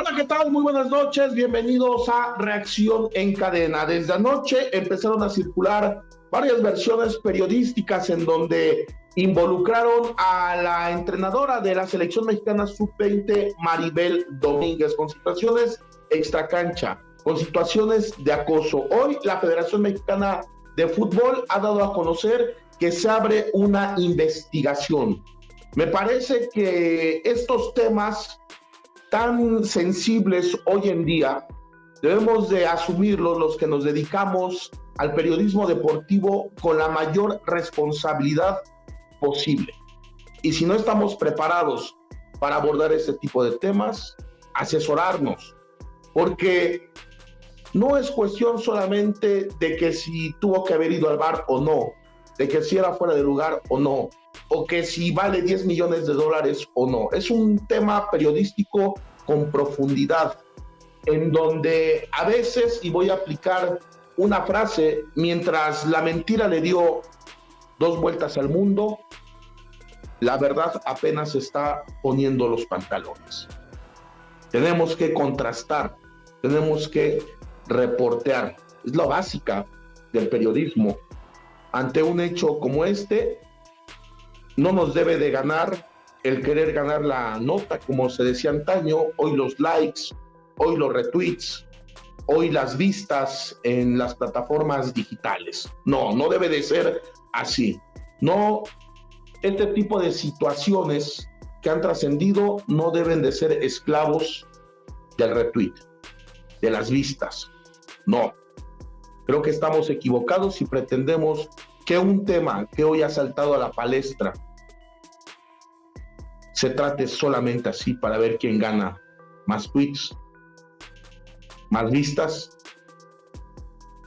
Hola, ¿qué tal? Muy buenas noches, bienvenidos a Reacción en Cadena. Desde anoche empezaron a circular varias versiones periodísticas en donde involucraron a la entrenadora de la selección mexicana sub-20, Maribel Domínguez, con situaciones extracancha, con situaciones de acoso. Hoy la Federación Mexicana de Fútbol ha dado a conocer que se abre una investigación. Me parece que estos temas tan sensibles hoy en día, debemos de asumirlos los que nos dedicamos al periodismo deportivo con la mayor responsabilidad posible. Y si no estamos preparados para abordar este tipo de temas, asesorarnos, porque no es cuestión solamente de que si tuvo que haber ido al bar o no, de que si era fuera de lugar o no, o que si vale 10 millones de dólares o no. Es un tema periodístico con profundidad, en donde a veces, y voy a aplicar una frase, mientras la mentira le dio 2 vueltas al mundo, la verdad apenas está poniendo los pantalones. Tenemos que contrastar, tenemos que reportear. Es la básica del periodismo. Ante un hecho como este, no nos debe de ganar el querer ganar la nota, como se decía antaño, hoy los likes, hoy los retweets, hoy las vistas en las plataformas digitales. No, no debe de ser así. No, este tipo de situaciones que han trascendido no deben de ser esclavos del retweet, de las vistas. No, creo que estamos equivocados si pretendemos que un tema que hoy ha saltado a la palestra se trate solamente así para ver quién gana más tweets, más vistas.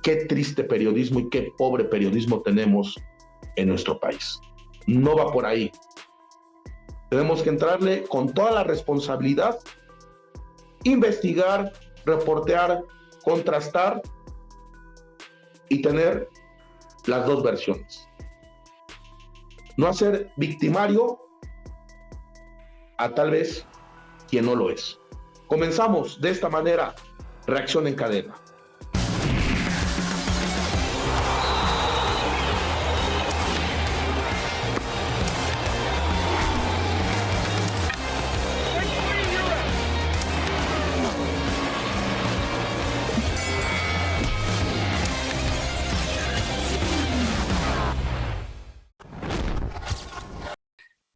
Qué triste periodismo y qué pobre periodismo tenemos en nuestro país. No va por ahí. Tenemos que entrarle con toda la responsabilidad, investigar, reportear, contrastar y tener las dos versiones. No hacer victimario a tal vez quien no lo es. Comenzamos de esta manera, Reacción en Cadena.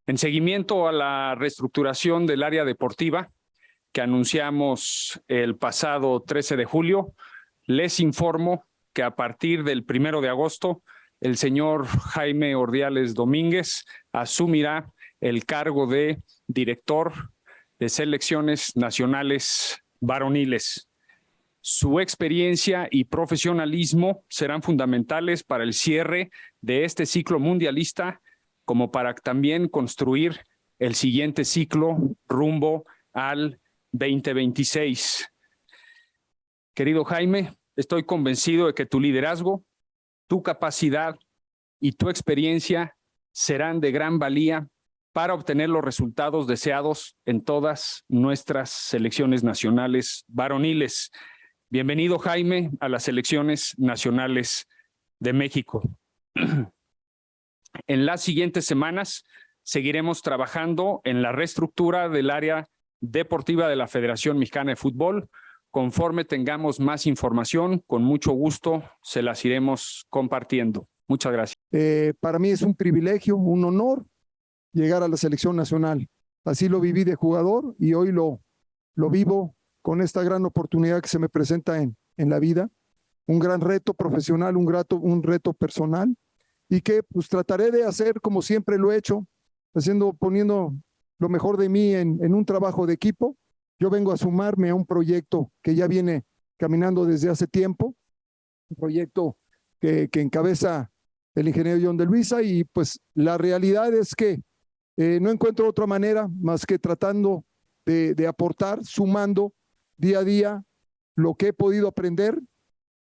En seguimiento a la reestructuración del área deportiva que anunciamos el pasado 13 de julio, les informo que a partir del 1 de agosto, el señor Jaime Ordiales Domínguez asumirá el cargo de director de selecciones nacionales varoniles. Su experiencia y profesionalismo serán fundamentales para el cierre de este ciclo mundialista, como para también construir el siguiente ciclo rumbo al 2026. Querido Jaime, estoy convencido de que tu liderazgo, tu capacidad y tu experiencia serán de gran valía para obtener los resultados deseados en todas nuestras selecciones nacionales varoniles. Bienvenido, Jaime, a las selecciones nacionales de México. En las siguientes semanas seguiremos trabajando en la reestructura del área deportiva de la Federación Mexicana de Fútbol. Conforme tengamos más información, con mucho gusto se las iremos compartiendo. Muchas gracias. Para mí es un privilegio, un honor llegar a la selección nacional. Así lo viví de jugador y hoy lo vivo con esta gran oportunidad que se me presenta en la vida. Un gran reto profesional, un reto personal, y que pues trataré de hacer como siempre lo he hecho, poniendo lo mejor de mí en un trabajo de equipo. Yo vengo a sumarme a un proyecto que ya viene caminando desde hace tiempo, un proyecto que encabeza el ingeniero John de Luisa, y pues la realidad es que no encuentro otra manera más que tratando de aportar, sumando día a día lo que he podido aprender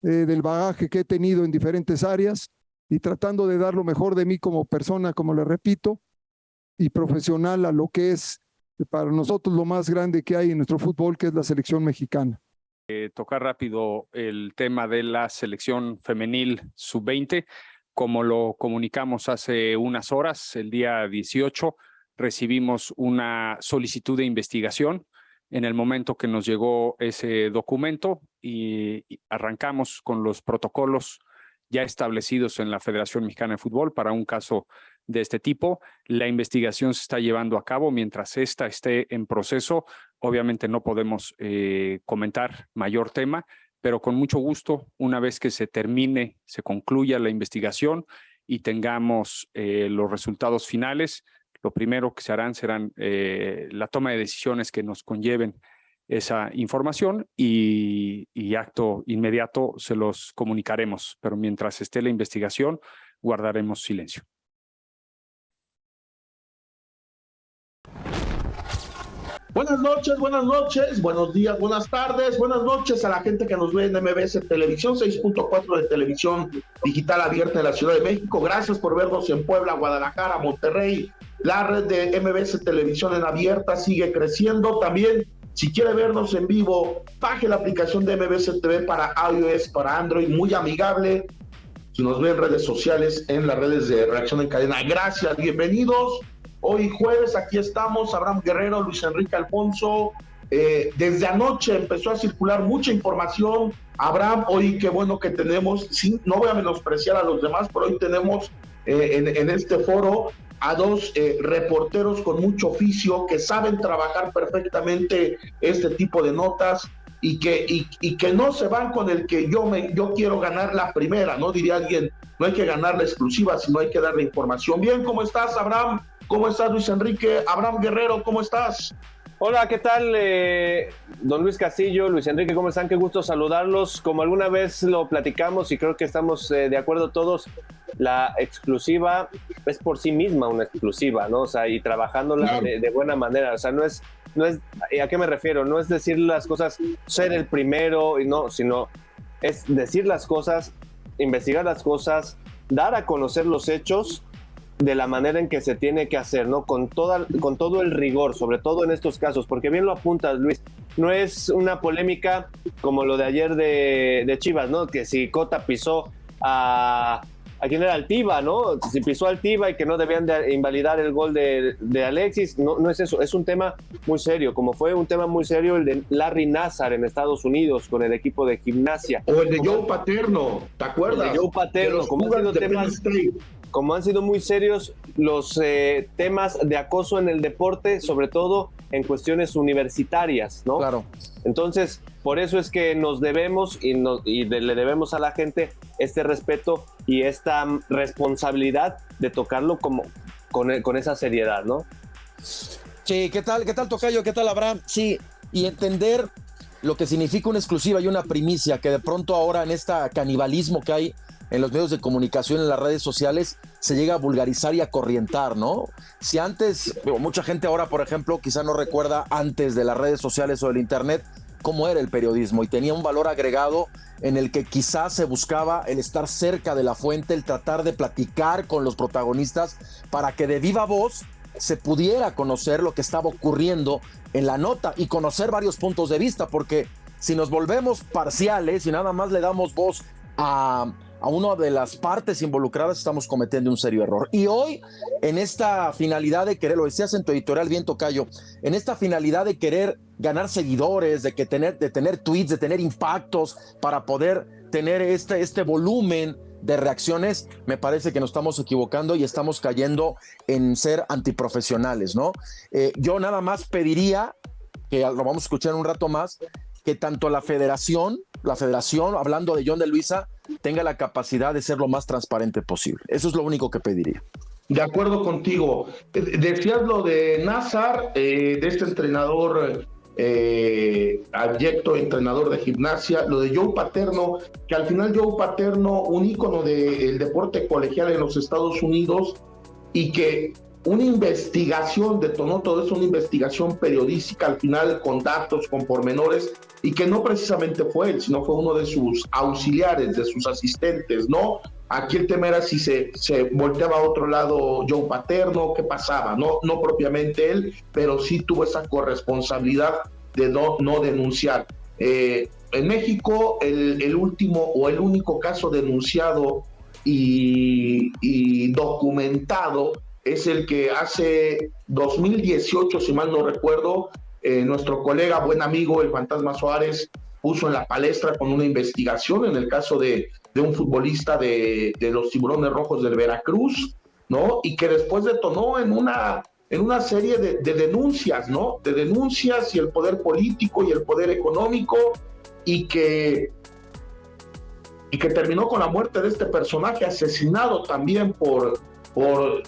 del bagaje que he tenido en diferentes áreas, y tratando de dar lo mejor de mí como persona, como le repito, y profesional a lo que es para nosotros lo más grande que hay en nuestro fútbol, que es la selección mexicana. Tocar rápido el tema de la selección femenil sub-20. Como lo comunicamos hace unas horas, el día 18, recibimos una solicitud de investigación. En el momento que nos llegó ese documento y arrancamos con los protocolos ya establecidos en la Federación Mexicana de Fútbol para un caso de este tipo. La investigación se está llevando a cabo. Mientras esta esté en proceso, obviamente no podemos comentar mayor tema, pero con mucho gusto, una vez que se termine, se concluya la investigación y tengamos los resultados finales, lo primero que se harán serán la toma de decisiones que nos conlleven esa información y acto inmediato se los comunicaremos, pero mientras esté la investigación, guardaremos silencio. Buenas noches, buenos días, buenas tardes, buenas noches a la gente que nos ve en MBS Televisión, 6.4 de televisión digital abierta en la Ciudad de México. Gracias por vernos en Puebla, Guadalajara, Monterrey. La red de MBS Televisión en abierta sigue creciendo. También, si quiere vernos en vivo, baje la aplicación de MBS TV para iOS, para Android, muy amigable. Si nos ve en redes sociales, en las redes de Reacción en Cadena. Gracias, bienvenidos. Hoy jueves, aquí estamos, Abraham Guerrero, Luis Enrique Alfonso. Desde anoche empezó a circular mucha información. Abraham, hoy qué bueno que tenemos, sí, no voy a menospreciar a los demás, pero hoy tenemos en este foro a dos reporteros con mucho oficio que saben trabajar perfectamente este tipo de notas y que no se van con el que yo quiero ganar la primera, ¿no? Diría alguien, no hay que ganar la exclusiva, sino hay que dar la información. Bien, ¿cómo estás, Abraham? ¿Cómo estás, Luis Enrique? Abraham Guerrero, ¿cómo estás? Hola, ¿qué tal? Don Luis Castillo, Luis Enrique, ¿cómo están? Qué gusto saludarlos. Como alguna vez lo platicamos y creo que estamos de acuerdo todos, la exclusiva es por sí misma una exclusiva, ¿no? O sea, y trabajándola de buena manera. O sea, no es, ¿a qué me refiero? No es decir las cosas, ser el primero, y no, sino es decir las cosas, investigar las cosas, dar a conocer los hechos de la manera en que se tiene que hacer, ¿no? Con todo el rigor, sobre todo en estos casos, porque bien lo apuntas, Luis, no es una polémica como lo de ayer de Chivas, ¿no? Que si Cota pisó a quién era, Altiva, ¿no? Si pisó a Altiva y que no debían de invalidar el gol de Alexis, no es eso, es un tema muy serio, como fue un tema muy serio el de Larry Nassar en Estados Unidos con el equipo de Gimnasia. O el de Joe Paterno, ¿te acuerdas? El de Joe Paterno, como han sido muy serios los temas de acoso en el deporte, sobre todo en cuestiones universitarias, ¿no? Claro. Entonces, por eso es que nos debemos le debemos a la gente este respeto y esta responsabilidad de tocarlo con esa seriedad, ¿no? Sí, ¿qué tal tocayo? ¿Qué tal, Abraham? Sí, y entender lo que significa una exclusiva y una primicia, que de pronto ahora en este canibalismo que hay en los medios de comunicación, en las redes sociales, se llega a vulgarizar y a corrientar, ¿no? Si antes, mucha gente ahora, por ejemplo, quizá no recuerda antes de las redes sociales o del internet cómo era el periodismo y tenía un valor agregado en el que quizás se buscaba el estar cerca de la fuente, el tratar de platicar con los protagonistas para que de viva voz se pudiera conocer lo que estaba ocurriendo en la nota y conocer varios puntos de vista, porque si nos volvemos parciales y nada más le damos voz a una de las partes involucradas, estamos cometiendo un serio error. Y hoy, en esta finalidad de querer, lo decías en tu editorial bien, tocayo, en esta finalidad de querer ganar seguidores, de tener tweets, de tener impactos para poder tener este volumen de reacciones, me parece que nos estamos equivocando y estamos cayendo en ser antiprofesionales, ¿no? Yo nada más pediría, que lo vamos a escuchar un rato más, que tanto la federación, hablando de John de Luisa, tenga la capacidad de ser lo más transparente posible. Eso es lo único que pediría. De acuerdo contigo. Decías lo de Nassar, de este entrenador abyecto, entrenador de Gimnasia, lo de Joe Paterno, que al final Joe Paterno, un ícono del deporte colegial en los Estados Unidos, y que una investigación detonó todo eso, una investigación periodística al final con datos, con pormenores, y que no precisamente fue él, sino fue uno de sus auxiliares, de sus asistentes, ¿no? Aquí el tema era si se volteaba a otro lado Joe Paterno, qué pasaba, no propiamente él, pero sí tuvo esa corresponsabilidad de no denunciar. En México, el último o el único caso denunciado y documentado es el que hace 2018, si mal no recuerdo, nuestro colega, buen amigo, el Fantasma Suárez, puso en la palestra con una investigación en el caso de un futbolista de los Tiburones Rojos del Veracruz, ¿no? Y que después detonó en una serie de denuncias, ¿no? De denuncias y el poder político y el poder económico, y que terminó con la muerte de este personaje, asesinado también por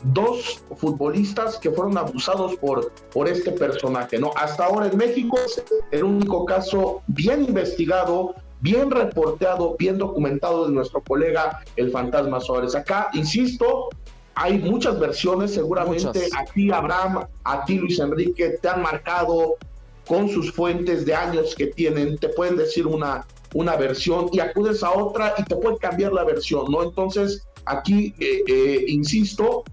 dos futbolistas que fueron abusados por este personaje, ¿no? Hasta ahora en México es el único caso bien investigado, bien reporteado, bien documentado de nuestro colega el Fantasma Suárez. Acá, insisto, hay muchas versiones, seguramente a ti, Abraham, a ti, Luis Enrique, te han marcado con sus fuentes de años que tienen, te pueden decir una versión y acudes a otra y te puede cambiar la versión, ¿no? Entonces, aquí, insisto,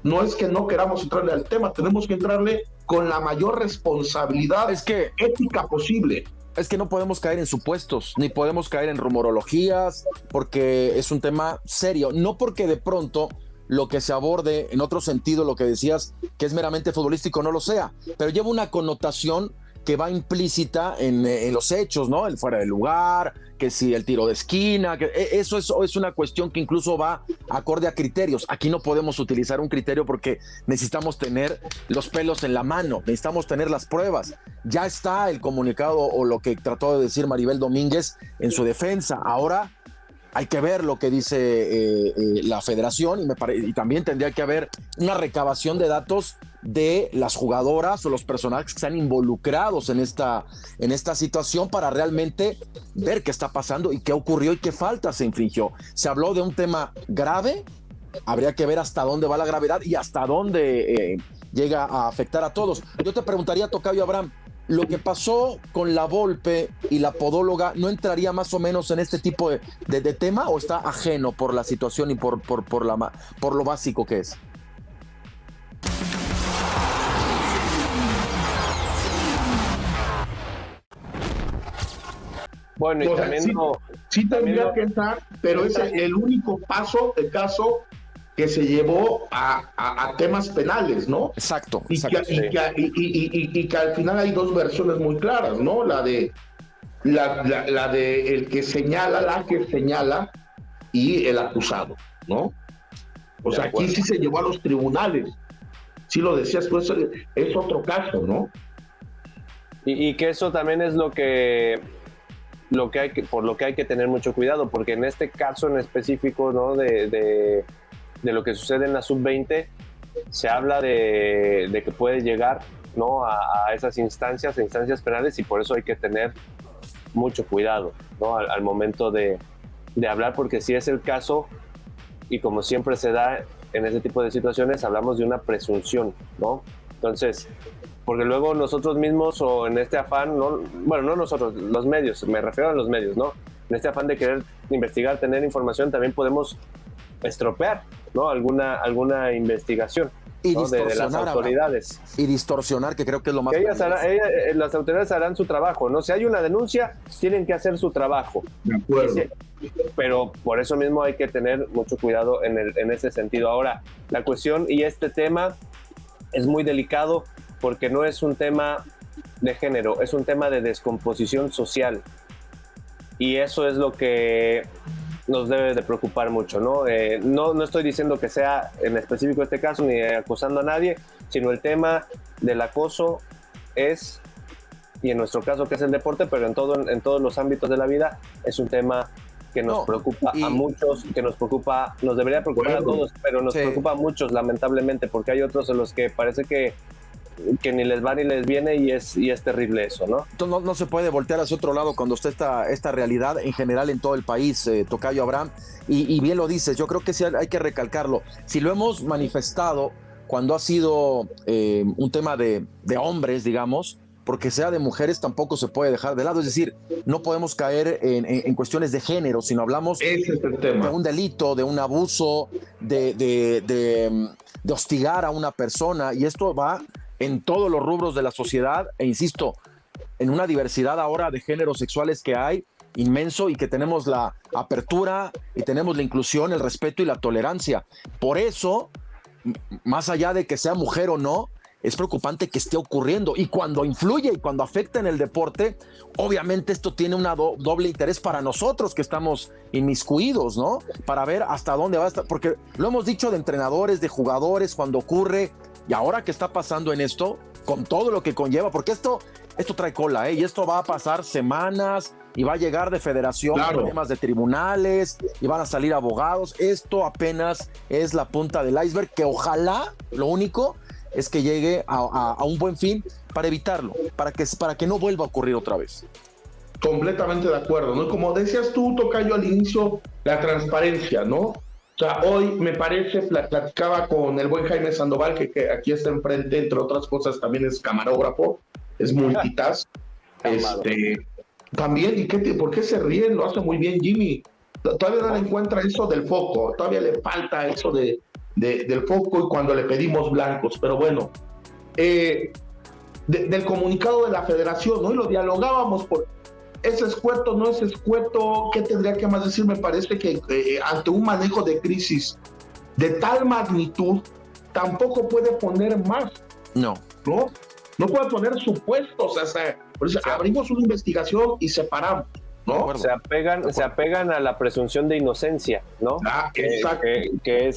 no es que no queramos entrarle al tema, tenemos que entrarle con la mayor responsabilidad ética posible. Es que no podemos caer en supuestos, ni podemos caer en rumorologías, porque es un tema serio. No porque de pronto lo que se aborde en otro sentido, lo que decías, que es meramente futbolístico, no lo sea, pero lleva una connotación que va implícita en los hechos, ¿no? El fuera de lugar, que si el tiro de esquina, que eso es una cuestión que incluso va acorde a criterios. Aquí no podemos utilizar un criterio porque necesitamos tener los pelos en la mano, necesitamos tener las pruebas. Ya está el comunicado o lo que trató de decir Maribel Domínguez en su defensa. Ahora hay que ver lo que dice la federación y también tendría que haber una recabación de datos de las jugadoras o los personajes que están involucrados en esta situación para realmente ver qué está pasando y qué ocurrió y qué falta se infringió. Se habló de un tema grave, habría que ver hasta dónde va la gravedad y hasta dónde llega a afectar a todos. Yo te preguntaría, tocayo Abraham, ¿lo que pasó con la Volpe y la podóloga no entraría más o menos en este tipo de tema o está ajeno por la situación y por lo básico que es? Bueno, y también sí tendría que entrar, pero es el único el caso que se llevó a temas penales, ¿no? Exacto. Y que al final hay dos versiones muy claras, ¿no? La de el que señala, la que señala, y el acusado, ¿no? O sea, aquí sí se llevó a los tribunales. Sí lo decías, pues es otro caso, ¿no? Y que eso también es por lo que hay que tener mucho cuidado, porque en este caso en específico, ¿no? de lo que sucede en la sub-20, se habla de que puede llegar, ¿no? a esas instancias penales, y por eso hay que tener mucho cuidado, ¿no? al momento de hablar, porque si es el caso, y como siempre se da en ese tipo de situaciones, hablamos de una presunción, ¿no? Entonces, porque luego nosotros mismos, o en este afán, no nosotros, los medios, me refiero a los medios, ¿no? En este afán de querer investigar, tener información, también podemos estropear, ¿no? alguna investigación, y ¿no? de las autoridades. Y distorsionar, que creo que es lo más... Las autoridades harán su trabajo, ¿no? Si hay una denuncia, tienen que hacer su trabajo. De acuerdo. Pero por eso mismo hay que tener mucho cuidado en ese sentido. Ahora, la cuestión y este tema es muy delicado, porque no es un tema de género, es un tema de descomposición social. Y eso es lo que nos debe de preocupar mucho, ¿no? No estoy diciendo que sea en específico este caso, ni acosando a nadie, sino el tema del acoso es, y en nuestro caso que es el deporte, pero en todos los ámbitos de la vida, es un tema que nos preocupa a muchos, nos debería preocupar a todos, pero nos preocupa a muchos, lamentablemente, porque hay otros en los que parece que ni les va ni les viene, y es terrible eso, ¿no? Entonces no se puede voltear hacia otro lado cuando está esta realidad en general en todo el país, tocayo Abraham, y bien lo dices, yo creo que sí hay que recalcarlo. Si lo hemos manifestado cuando ha sido un tema de hombres, digamos, porque sea de mujeres tampoco se puede dejar de lado. Es decir, no podemos caer en cuestiones de género, sino hablamos Ese es el tema. de un delito, de un abuso, de hostigar a una persona, y esto va en todos los rubros de la sociedad, e insisto, en una diversidad ahora de géneros sexuales que hay inmenso, y que tenemos la apertura y tenemos la inclusión, el respeto y la tolerancia. Por eso, más allá de que sea mujer o no, es preocupante que esté ocurriendo, y cuando influye y cuando afecta en el deporte, obviamente esto tiene una doble interés para nosotros que estamos inmiscuidos, ¿no? Para ver hasta dónde va a estar, porque lo hemos dicho de entrenadores, de jugadores, cuando ocurre, y ahora que está pasando en esto, con todo lo que conlleva, porque esto trae cola, y esto va a pasar semanas, y va a llegar de federación, claro, temas de tribunales, y van a salir abogados. Esto apenas es la punta del iceberg, que ojalá, lo único es que llegue a un buen fin para evitarlo, para que no vuelva a ocurrir otra vez. Completamente de acuerdo, ¿no? Como decías tú, tocayo, al inicio, la transparencia, ¿no? O sea, hoy me parece, platicaba con el buen Jaime Sandoval, que aquí está enfrente, entre otras cosas, también es camarógrafo, es multitask. También, ¿por qué se ríen? Lo hace muy bien Jimmy. Todavía no le encuentra eso del foco, todavía le falta eso del foco, y cuando le pedimos blancos, pero bueno, del comunicado de la federación, ¿no? Y lo dialogábamos por ¿es escueto, no es escueto? ¿Qué tendría que más decir? Me parece que ante un manejo de crisis de tal magnitud, tampoco puede poner más. No puede poner supuestos, o sea, por eso abrimos una investigación y separamos, ¿no? Se apegan a la presunción de inocencia, ¿no? Exacto. Que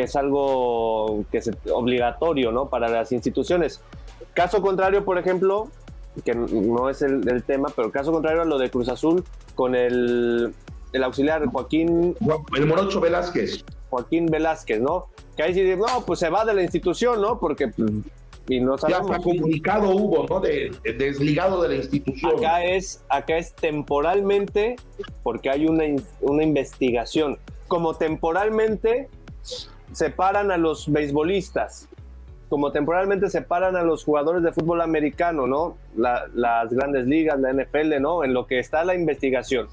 es algo que es obligatorio, ¿no? Para las instituciones. Caso contrario, por ejemplo, que no es el tema, pero caso contrario a lo de Cruz Azul con el auxiliar el Morocho Velázquez. Joaquín Velázquez, ¿no? Que ahí sí, no, pues se va de la institución, ¿no? Porque y no sabemos. Ya hasta comunicado hubo, ¿no? Desligado de la institución. Acá es temporalmente, porque hay una investigación. Como temporalmente separan a los beisbolistas, como temporalmente separan a los jugadores de fútbol americano, ¿no? Las grandes ligas, la NFL, ¿no? En lo que está la investigación.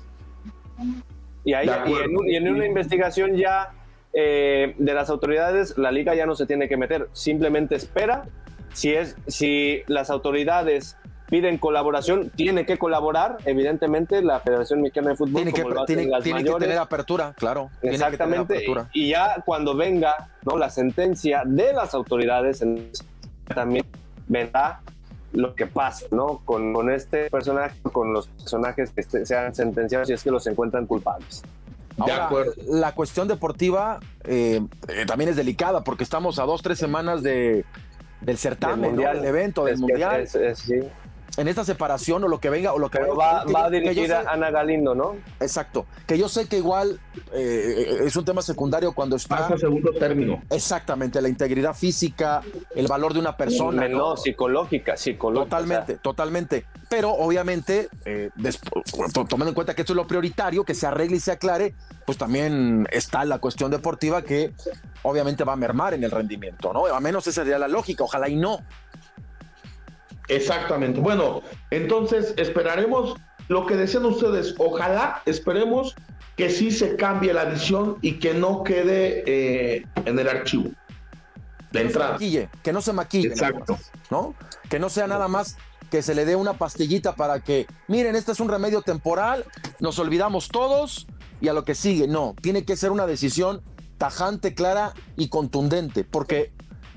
Y en una investigación ya de las autoridades, la liga ya no se tiene que meter, simplemente espera. Si las autoridades piden colaboración, tiene que colaborar, evidentemente, la Federación Mexicana de Fútbol. Tiene que tener apertura, claro. Exactamente, apertura. Y ya cuando venga, ¿no?, la sentencia de las autoridades, también vendrá lo que pasa, ¿no?, con este personaje, con los personajes que sean sentenciados, si es que los encuentran culpables. Ahora, la cuestión deportiva también es delicada, porque estamos a 2-3 semanas del certamen, ¿no?, del evento, del mundial. Sí. En esta separación o lo que venga, o lo que pero va a dirigir a Ana Galindo, ¿no? Exacto, que yo sé que igual es un tema secundario cuando está pasa segundo término. Exactamente, la integridad física, el valor de una persona, no, psicológica. Totalmente, pero obviamente tomando en cuenta que esto es lo prioritario, que se arregle y se aclare, pues también está la cuestión deportiva, que obviamente va a mermar en el rendimiento, ¿no? A menos esa sería la lógica, ojalá y no. Exactamente. Bueno, entonces esperaremos lo que decían ustedes. Ojalá, esperemos que sí se cambie la visión y que no quede en el archivo de entrada. Que no se maquille. Exacto. ¿No? Que no sea nada más que se le dé una pastillita para que, miren, este es un remedio temporal, nos olvidamos todos y a lo que sigue. No, tiene que ser una decisión tajante, clara y contundente, porque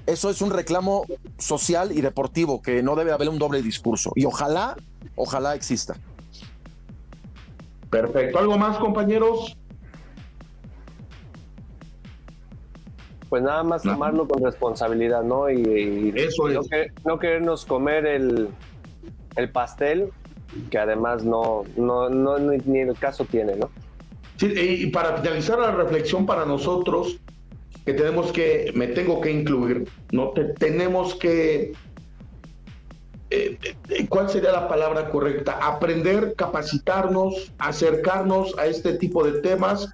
eso es un reclamo social y deportivo, que no debe haber un doble discurso. Y ojalá exista. Perfecto. ¿Algo más, compañeros? Pues nada más tomarlo con responsabilidad, ¿no? Y eso es. No querernos comer el pastel, que además no ni el caso tiene, ¿no? Sí, y para finalizar la reflexión para nosotros, que me tengo que incluir, ¿no? Tenemos que, ¿cuál sería la palabra correcta? Aprender, capacitarnos, acercarnos a este tipo de temas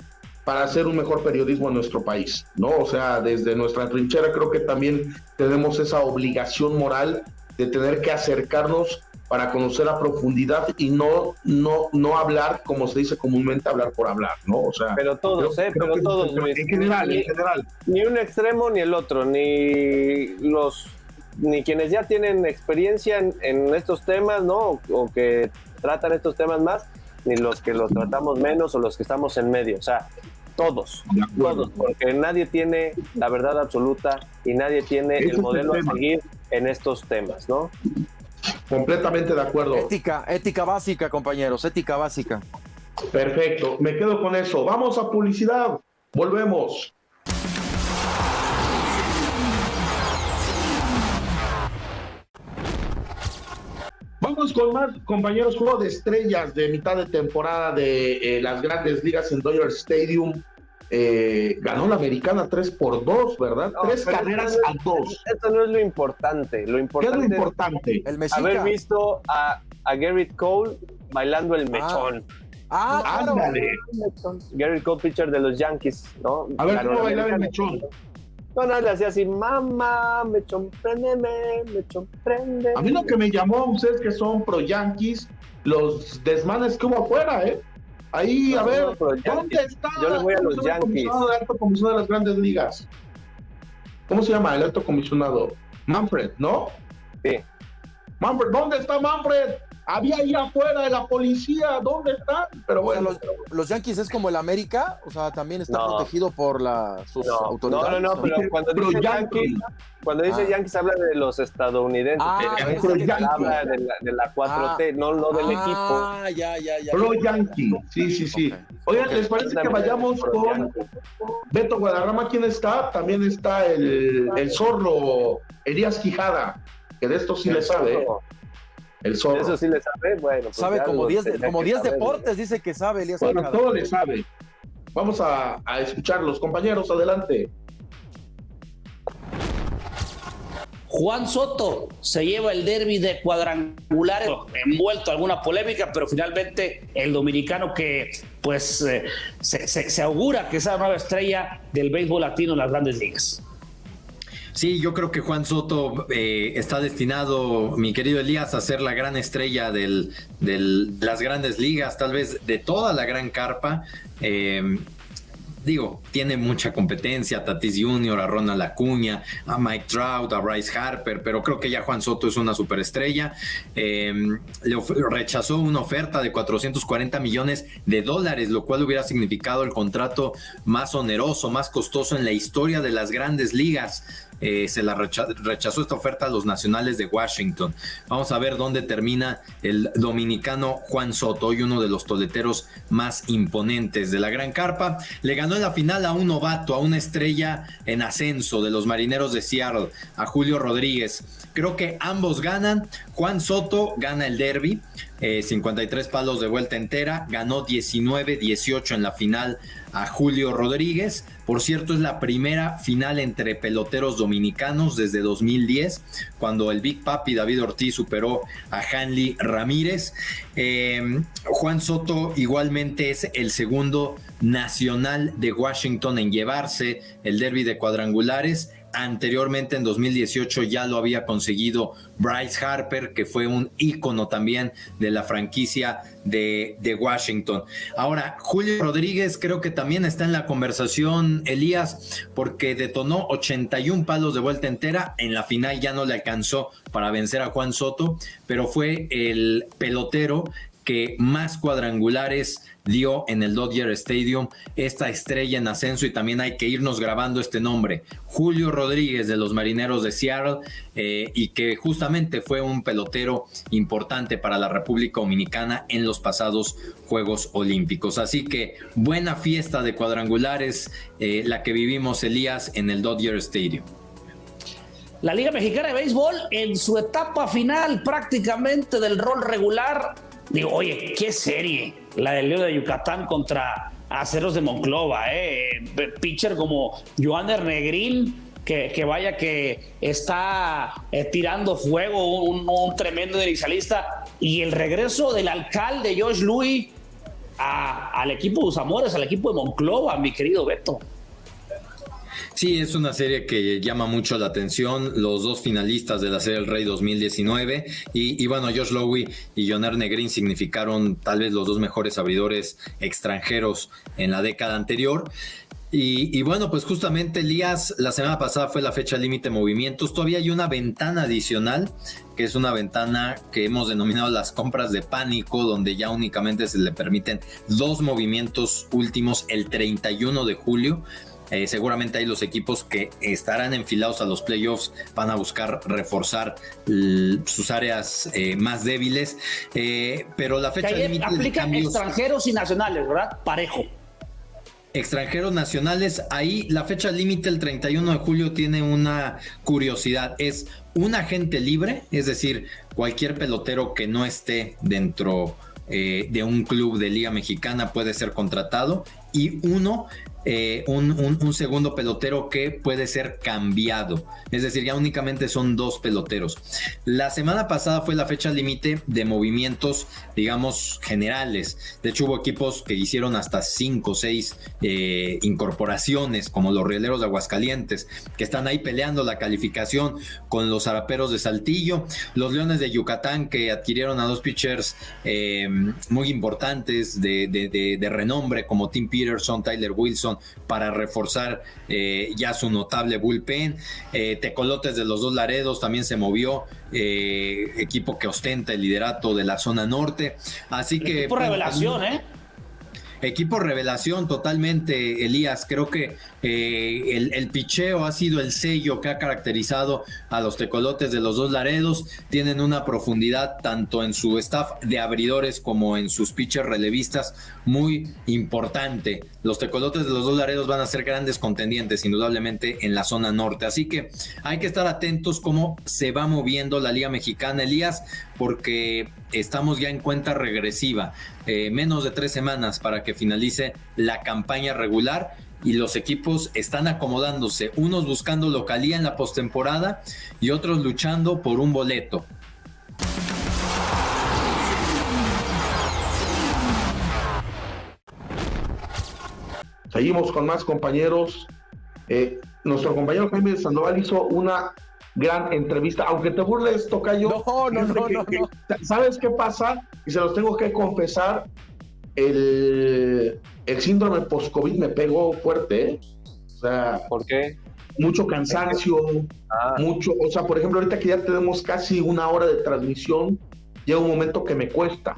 para hacer un mejor periodismo en nuestro país, ¿no? O sea, desde nuestra trinchera creo que también tenemos esa obligación moral de tener que acercarnos para conocer a profundidad y no hablar, como se dice comúnmente, hablar por hablar, ¿no? O sea, pero todos, creo que todos, Luis, en general. Ni un extremo ni el otro, ni quienes ya tienen experiencia en estos temas, ¿no? O que tratan estos temas más, ni los que los tratamos menos o los que estamos en medio. O sea, todos, porque nadie tiene la verdad absoluta y nadie tiene el modelo a seguir en estos temas, ¿no? Completamente de acuerdo. Ética básica, compañeros, ética básica. Perfecto, me quedo con eso. Vamos a publicidad, volvemos. Vamos con más, compañeros. Juego de estrellas de mitad de temporada de las grandes ligas en Dodger Stadium. Ganó la americana 3-2, ¿verdad? No, 3 carreras a 2. Eso no es lo importante. Lo importante, ¿qué es lo importante? El Mexica. haber visto a Gerrit Cole bailando el mechón. Claro. Ándale. Gerrit Cole, pitcher de los Yankees, ¿no? A ver, Ganó ¿cómo la bailaba el americana. mechón? No, le hacía así, mamá, mechón, préndeme, mechón, préndeme. A mí lo que me llamó a ustedes que son pro Yankees, los desmanes que hubo afuera, ¿eh? Ahí, No, a ver, no, pro ¿dónde Yankees. está? Yo le voy a los el Yankees. comisionado de alto comisionado de las grandes ligas? ¿Cómo se llama el alto comisionado? Manfred, ¿no? Sí. Manfred, ¿dónde está Manfred? Había ahí afuera de la policía, ¿dónde está? Pero O sea, bueno. los Yankees es como el América, o sea, también está No. protegido por sus autoridades. No, pero cuando Pro dice Yankees. Yankees habla de los estadounidenses, Ah, que Pro se Yankees. habla de la 4T, no del equipo. Ya. Pro Yankee, sí. Ok. Oigan, ¿les parece que vayamos Pro con Yankees. Beto Guadarrama? ¿Quién está? También está el zorro Elías Quijada, que de esto sí le sabe, ¿eh? El zorro. Eso sí le sabe, bueno. Pues Sabe ya como lo 10 tendría como que 10 saber. deportes, dice que sabe Elías Bueno, Quijada. todo le sabe. Vamos a escucharlos, compañeros, adelante. Juan Soto se lleva el derbi de cuadrangulares, envuelto en alguna polémica, pero finalmente el dominicano que pues se augura que es la nueva estrella del béisbol latino en las grandes ligas. Sí, yo creo que Juan Soto está destinado, mi querido Elías, a ser la gran estrella de las grandes ligas, tal vez de toda la gran carpa. Tiene mucha competencia, a Tatis Jr., a Ronald Acuña, a Mike Trout, a Bryce Harper, pero creo que ya Juan Soto es una superestrella. Rechazó una oferta de $440 millones, lo cual hubiera significado el contrato más oneroso, más costoso en la historia de las grandes ligas. Se la rechazó esta oferta a los Nacionales de Washington. Vamos a ver dónde termina el dominicano Juan Soto, hoy uno de los toleteros más imponentes de la gran carpa. Le ganó en la final a un novato, a una estrella en ascenso de los Marineros de Seattle, a Julio Rodríguez. Creo que ambos ganan. Juan Soto gana el derby, 53 palos de vuelta entera, ganó 19-18 en la final a Julio Rodríguez. Por cierto, es la primera final entre peloteros dominicanos desde 2010, cuando el Big Papi David Ortiz superó a Hanley Ramírez. Juan Soto igualmente es el segundo nacional de Washington en llevarse el derbi de cuadrangulares. Anteriormente, en 2018, ya lo había conseguido Bryce Harper, que fue un ícono también de la franquicia de Washington. Ahora, Julio Rodríguez creo que también está en la conversación, Elías, porque detonó 81 palos de vuelta entera. En la final ya no le alcanzó para vencer a Juan Soto, pero fue el pelotero que más cuadrangulares dio en el Dodger Stadium, esta estrella en ascenso, y también hay que irnos grabando este nombre, Julio Rodríguez de los Marineros de Seattle, y que justamente fue un pelotero importante para la República Dominicana en los pasados Juegos Olímpicos. Así que buena fiesta de cuadrangulares la que vivimos, Elías, en el Dodger Stadium. La Liga Mexicana de Béisbol en su etapa final prácticamente del rol regular. Digo, oye, qué serie la del León de Yucatán contra Aceros de Monclova, pitcher como Joander Negrín, que vaya que está tirando fuego, un tremendo inicialista, y el regreso del alcalde Josh Louis al equipo de sus amores, al equipo de Monclova, mi querido Beto. Sí, es una serie que llama mucho la atención, los dos finalistas de la Serie del Rey 2019 y bueno, Josh Lowe y Jon Negrín significaron tal vez los dos mejores abridores extranjeros en la década anterior. Y bueno, pues justamente, Elías, la semana pasada fue la fecha límite de movimientos. Todavía hay una ventana adicional, que es una ventana que hemos denominado las compras de pánico, donde ya únicamente se le permiten 2 movimientos últimos el 31 de julio. Seguramente ahí los equipos que estarán enfilados a los playoffs van a buscar reforzar sus áreas más débiles. Pero la fecha límite aplican extranjeros y nacionales, ¿verdad? Parejo. Extranjeros nacionales, ahí la fecha límite el 31 de julio tiene una curiosidad, es un agente libre, es decir, cualquier pelotero que no esté dentro de un club de Liga Mexicana puede ser contratado, y un segundo pelotero que puede ser cambiado, es decir, ya únicamente son 2 peloteros. La semana pasada fue la fecha límite de movimientos, digamos, generales. De hecho, hubo equipos que hicieron hasta 5 o 6 incorporaciones, como los Rieleros de Aguascalientes, que están ahí peleando la calificación con los Zaraperos de Saltillo, los Leones de Yucatán, que adquirieron a 2 pitchers muy importantes de renombre, como Tim Peterson, Tyler Wilson, para reforzar ya su notable bullpen. Tecolotes de los Dos Laredos también se movió, equipo que ostenta el liderato de la zona norte, así que equipo revelación, equipo revelación totalmente, Elías. Creo que el picheo ha sido el sello que ha caracterizado a los Tecolotes de los Dos Laredos. Tienen una profundidad tanto en su staff de abridores como en sus pitchers relevistas muy importante. Los Tecolotes de los Dos Laredos van a ser grandes contendientes indudablemente en la zona norte, así que hay que estar atentos cómo se va moviendo la Liga Mexicana, Elías, porque estamos ya en cuenta regresiva, menos de 3 semanas para que finalice la campaña regular y los equipos están acomodándose, unos buscando localía en la postemporada y otros luchando por un boleto. Seguimos con más compañeros. Nuestro compañero Jaime Sandoval hizo una gran entrevista, aunque te burles, tocayo. No. ¿Sabes qué pasa? Y se los tengo que confesar, el síndrome post-COVID me pegó fuerte, ¿eh? O sea, ¿por qué? Mucho cansancio, mucho, o sea, por ejemplo, ahorita que ya tenemos casi 1 hora de transmisión, llega un momento que me cuesta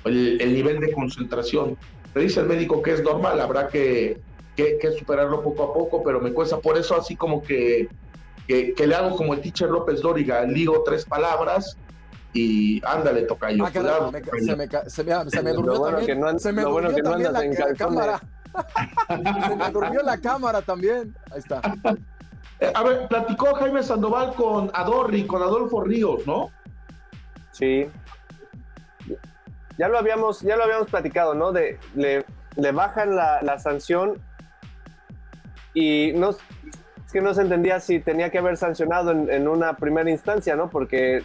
el nivel de concentración. Me dice el médico que es normal, habrá que superarlo poco a poco, pero me cuesta, por eso así como que le hago como el teacher López Dóriga, ligo 3 palabras y ándale, tocayo. Se me durmió también. Se me durmió también la cámara. Se me durmió la cámara también. Ahí está. A ver, platicó Jaime Sandoval con Adolfo Ríos, ¿no? Sí. Ya lo habíamos platicado, ¿no? Le bajan la sanción y es que no se entendía si tenía que haber sancionado en una primera instancia, ¿no? Porque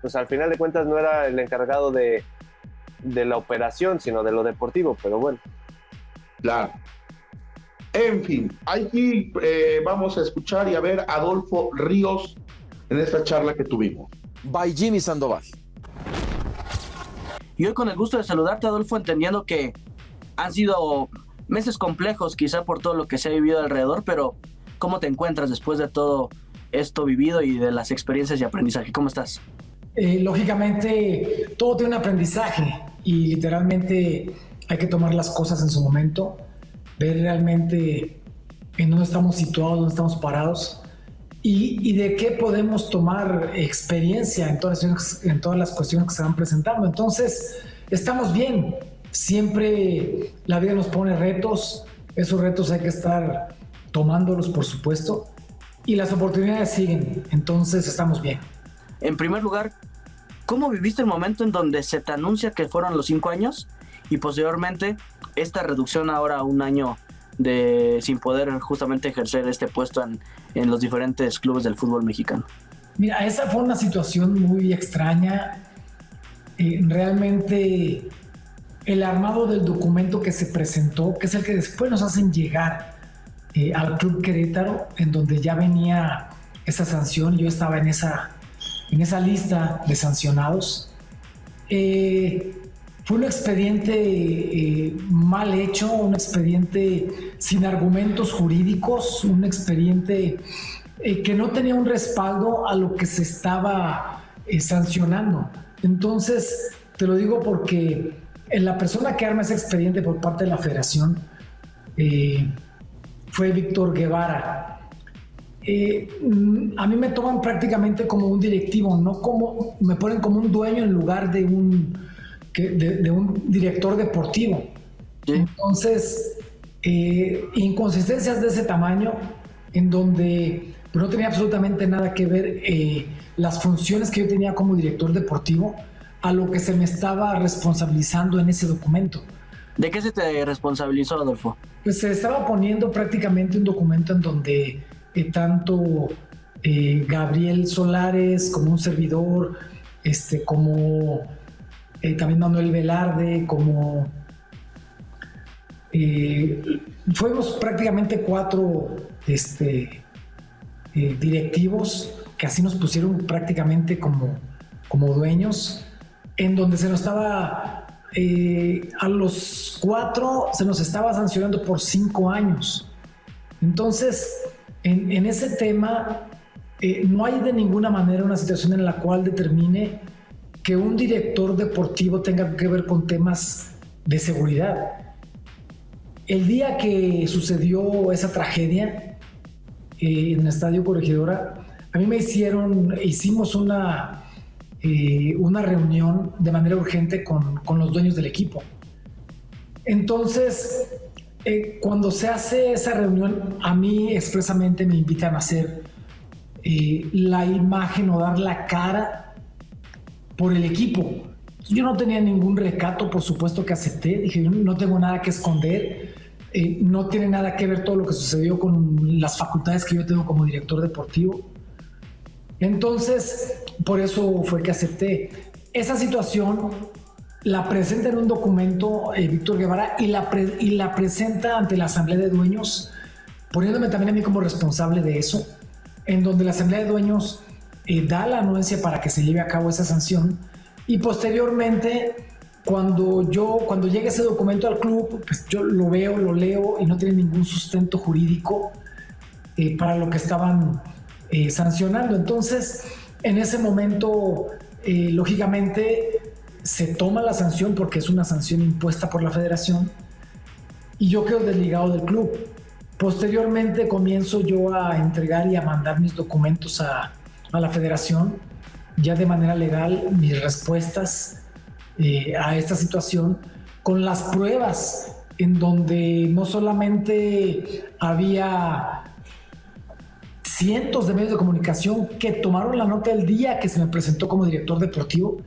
pues al final de cuentas no era el encargado de la operación, sino de lo deportivo, pero bueno. Claro. En fin, aquí vamos a escuchar y a ver a Adolfo Ríos en esta charla que tuvimos. By Jimmy Sandoval. Y hoy con el gusto de saludarte, Adolfo, entendiendo que han sido meses complejos, quizá por todo lo que se ha vivido alrededor, pero ¿cómo te encuentras después de todo esto vivido y de las experiencias y aprendizaje? ¿Cómo estás? Lógicamente, todo tiene un aprendizaje y literalmente hay que tomar las cosas en su momento, ver realmente en dónde estamos situados, dónde estamos parados y de qué podemos tomar experiencia en todas las cuestiones que se van presentando. Entonces, estamos bien. Siempre la vida nos pone retos. Esos retos hay que estar tomándolos, por supuesto. Y las oportunidades siguen. Entonces, estamos bien. En primer lugar, ¿cómo viviste el momento en donde se te anuncia que fueron los 5 años y posteriormente esta reducción ahora a 1 año sin poder justamente ejercer este puesto en los diferentes clubes del fútbol mexicano? Mira, esa fue una situación muy extraña. Realmente el armado del documento que se presentó, que es el que después nos hacen llegar al Club Querétaro, en donde ya venía esa sanción. Yo estaba en esa lista de sancionados. Fue un expediente mal hecho, un expediente sin argumentos jurídicos, un expediente que no tenía un respaldo a lo que se estaba sancionando. Entonces, te lo digo porque la persona que arma ese expediente por parte de la federación fue Víctor Guevara. A mí me toman prácticamente como un directivo, no como, me ponen como un dueño en lugar de un director deportivo. ¿Sí? Entonces, inconsistencias de ese tamaño, en donde no tenía absolutamente nada que ver las funciones que yo tenía como director deportivo a lo que se me estaba responsabilizando en ese documento. ¿De qué se te responsabilizó, Adolfo? Pues se estaba poniendo prácticamente un documento en donde tanto Gabriel Solares como un servidor, como también Manuel Velarde, como fuimos prácticamente 4 directivos que así nos pusieron prácticamente como dueños, en donde se nos estaba a los 4 se nos estaba sancionando por 5 años. Entonces, en ese tema no hay de ninguna manera una situación en la cual determine que un director deportivo tenga que ver con temas de seguridad. El día que sucedió esa tragedia en el Estadio Corregidora, a mí hicimos una reunión de manera urgente con los dueños del equipo. Entonces, cuando se hace esa reunión, a mí expresamente me invitan a hacer la imagen o dar la cara por el equipo. Yo no tenía ningún recato, por supuesto que acepté. Dije, yo no tengo nada que esconder. No tiene nada que ver todo lo que sucedió con las facultades que yo tengo como director deportivo. Entonces, por eso fue que acepté. Esa situación la presenta en un documento Víctor Guevara y la presenta ante la Asamblea de Dueños, poniéndome también a mí como responsable de eso, en donde la Asamblea de Dueños da la anuencia para que se lleve a cabo esa sanción, y posteriormente cuando llegue ese documento al club, pues yo lo veo, lo leo y no tiene ningún sustento jurídico para lo que estaban sancionando. Entonces, en ese momento, lógicamente, se toma la sanción porque es una sanción impuesta por la federación y yo quedo desligado del club. Posteriormente comienzo yo a entregar y a mandar mis documentos a la federación, ya de manera legal, mis respuestas a esta situación, con las pruebas en donde no solamente había cientos de medios de comunicación que tomaron la nota el día que se me presentó como director deportivo,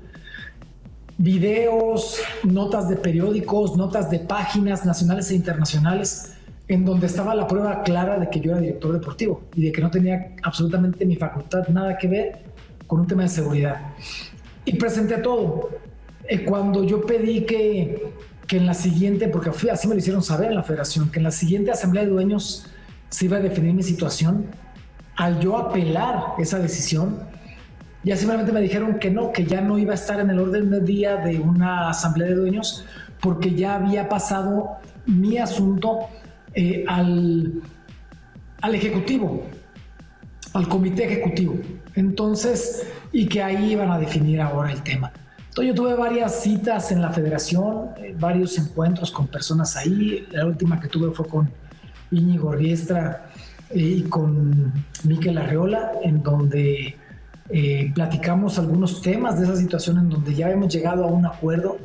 videos, notas de periódicos, notas de páginas nacionales e internacionales, en donde estaba la prueba clara de que yo era director deportivo y de que no tenía absolutamente mi facultad nada que ver con un tema de seguridad. Y presenté todo. Cuando yo pedí que en la siguiente, porque así me lo hicieron saber en la federación, que en la siguiente asamblea de dueños se iba a definir mi situación, al yo apelar esa decisión, ya simplemente me dijeron que no, que ya no iba a estar en el orden del día de una asamblea de dueños porque ya había pasado mi asunto al ejecutivo, al comité ejecutivo. Entonces, y que ahí iban a definir ahora el tema. Entonces yo tuve varias citas en la federación, varios encuentros con personas ahí. La última que tuve fue con Íñigo Riestra y con Mikel Arreola, en donde platicamos algunos temas de esa situación en donde ya hemos llegado a un acuerdo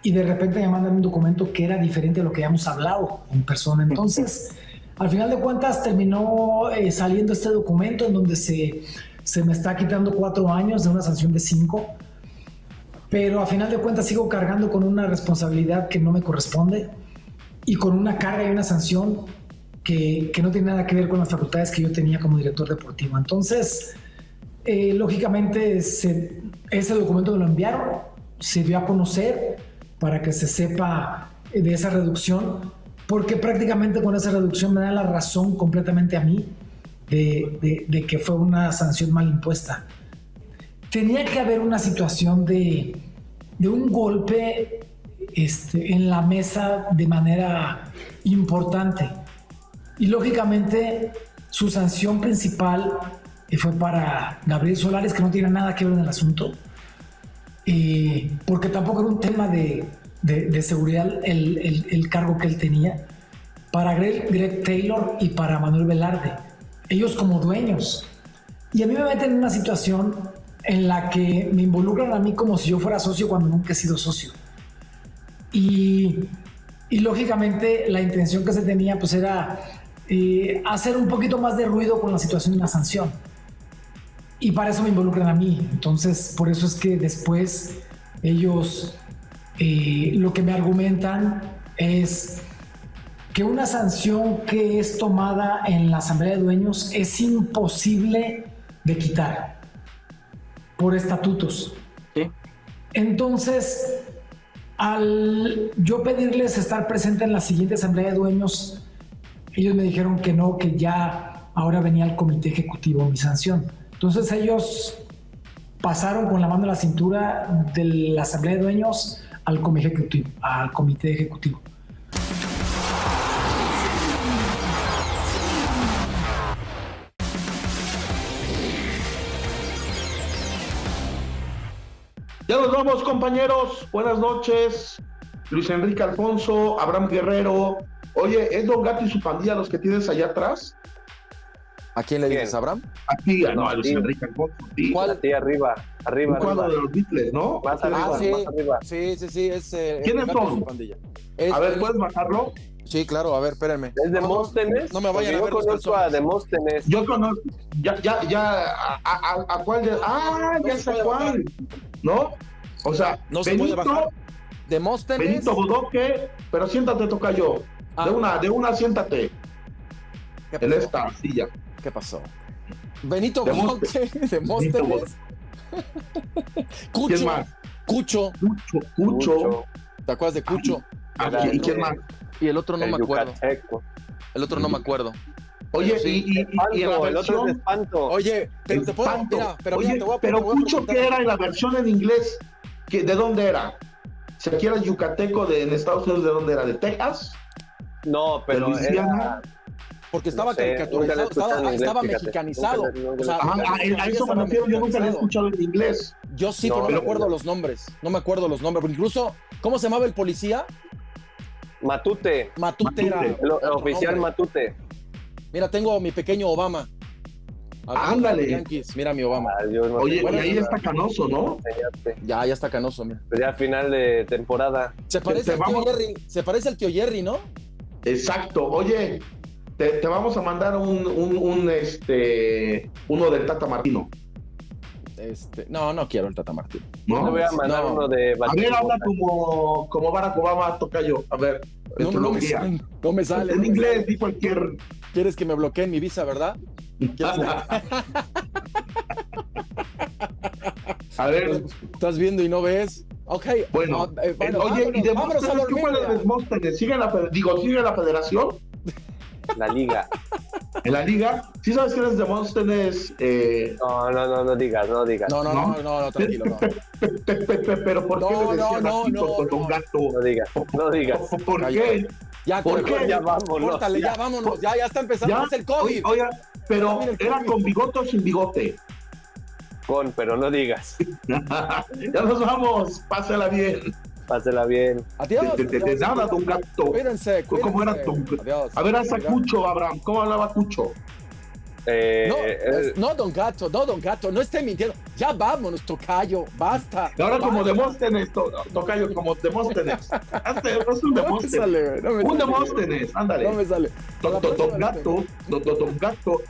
y de repente me mandan un documento que era diferente a lo que habíamos hablado en persona. Entonces, al final de cuentas terminó saliendo este documento en donde se me está quitando 4 años de una sanción de 5, pero a final de cuentas sigo cargando con una responsabilidad que no me corresponde y con una carga y una sanción que no tiene nada que ver con las facultades que yo tenía como director deportivo. Entonces, lógicamente, ese documento me lo enviaron, se dio a conocer para que se sepa de esa reducción, porque prácticamente con esa reducción me da la razón completamente a mí de que fue una sanción mal impuesta. Tenía que haber una situación de un golpe en la mesa de manera importante. Y lógicamente su sanción principal fue para Gabriel Solárez, que no tiene nada que ver en el asunto, porque tampoco era un tema de seguridad el cargo que él tenía. Para Greg Taylor y para Manuel Velarde, ellos como dueños. Y a mí me meten en una situación en la que me involucran a mí como si yo fuera socio cuando nunca he sido socio. Y lógicamente la intención que se tenía pues era hacer un poquito más de ruido con la situación de la sanción. Y para eso me involucran a mí. Entonces, por eso es que después ellos lo que me argumentan es que una sanción que es tomada en la Asamblea de Dueños es imposible de quitar por estatutos. ¿Sí? Entonces, al yo pedirles estar presente en la siguiente Asamblea de Dueños, ellos me dijeron que no, que ya ahora venía el comité ejecutivo mi sanción. Entonces ellos pasaron con la mano en la cintura de la Asamblea de Dueños al comité ejecutivo. Ya nos vamos, compañeros. Buenas noches. Luis Enrique Alfonso, Abraham Guerrero. Oye, ¿es Don Gato y su pandilla los que tienes allá atrás? ¿A quién le dices, Abraham? Aquí, no, a Luis Enrique Alfonso. Sí. ¿Cuál? A ti arriba. Un cuadro de los Beatles, ¿no? Más arriba, sí. más arriba. Sí. Es, ¿Quiénes Gato y son? su pandilla. A ver, ¿puedes bajarlo? Sí, claro, a ver, espérenme. ¿Es Demóstenes? No me vayan a Yo ver los conozco a calzones. Demóstenes. Yo conozco, ¿a cuál? Ya sé cuál, ¿no? O sea, No se puede bajar. Benito Demóstenes. Bodoque, pero siéntate, tocayo. De una, siéntate. ¿Qué En pasó? esta silla. ¿Qué pasó? Benito Demóstenes. Bodoque, Demóstenes. Cucho. ¿Quién más? Cucho. Cucho. ¿Te acuerdas de Cucho? ¿Y quién más? Y el otro no El me acuerdo. yucateco. El otro no me acuerdo. Oye, Sí. y en la El otro es de versión... espanto. Oye, pero te puedo. Espanto. Mira, pero Oye, mira, te voy a pero Cucho, preguntar. ¿qué era en la versión en inglés? ¿De dónde era? Si aquí era yucateco en Estados Unidos, ¿de dónde era? ¿De Texas? No, ¿De pero Luisiana? Porque estaba No sé, nunca lo he caricaturizado, escuchado en inglés, estaba fíjate. mexicanizado. Nunca O sea, A eso me refiero, yo nunca lo he escuchado en inglés. Yo sí, No, pero no me pero- acuerdo los nombres. No me acuerdo los nombres. Porque incluso, ¿cómo se llamaba el policía? Matute. Matute era. Matute. El otro oficial nombre. Matute. Mira, tengo a mi pequeño Obama. A ver, Ándale. Yankees, mira mi Obama. Ah, yo no Oye, sé, y ahí está Canoso, ¿no? enseñarte. Ya está canoso, mira. Pero ya al final de temporada. Se parece al tío vamos- Jerry. Se parece al tío Jerry, ¿no? Exacto. Oye, te vamos a mandar uno del Tata Martino, No quiero el Tata Martín. Yo ¿no? le voy a mandar No. uno de A ver, Batistuta. habla como Barack Obama, tocayo. A ver, No me sale. No me sale. en inglés, di cualquier... ¿Quieres que me bloqueen mi visa, verdad? A ver, ¿Estás viendo y no ves? Ok. bueno. Oye, Oye, y vámonos a Demóstenes, ¿qué fue de dormir. Demóstenes? ¿Sigue la federación? La liga. ¿En la liga? ¿Sí sabes quién es Demóstenes? No digas. No, tranquilo, no. Pero ¿por qué No, le decían no, así no, con no. un gato? No digas. ¿Por qué? Ya, ¿Por córtale, qué? Ya vámonos, Córtale, ya ya. vámonos. Ya está empezando. Es el COVID. Oye, pero Mira el ¿era COVID. con bigote o sin bigote? Pero no digas. Ya nos vamos, pásala bien. Pásela bien. Adiós. De nada, don gato. Cuídense. ¿Cómo era cuídense. don? Adiós. A ver, hasta Cuidado. Cucho, Abraham. ¿Cómo hablaba Cucho? No, don Gato, no esté mintiendo. Ya vámonos, tocayo, basta. Ahora como Basta. Demóstenes, tocayo, como Demóstenes. Hazte un No me Demóstenes. sale, güey, no me Un sale. Demóstenes, ándale. No me sale. Don Gato, don Gato,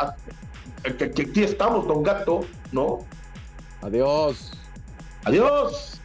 que aquí estamos, don Gato, ¿no? Adiós. Adiós.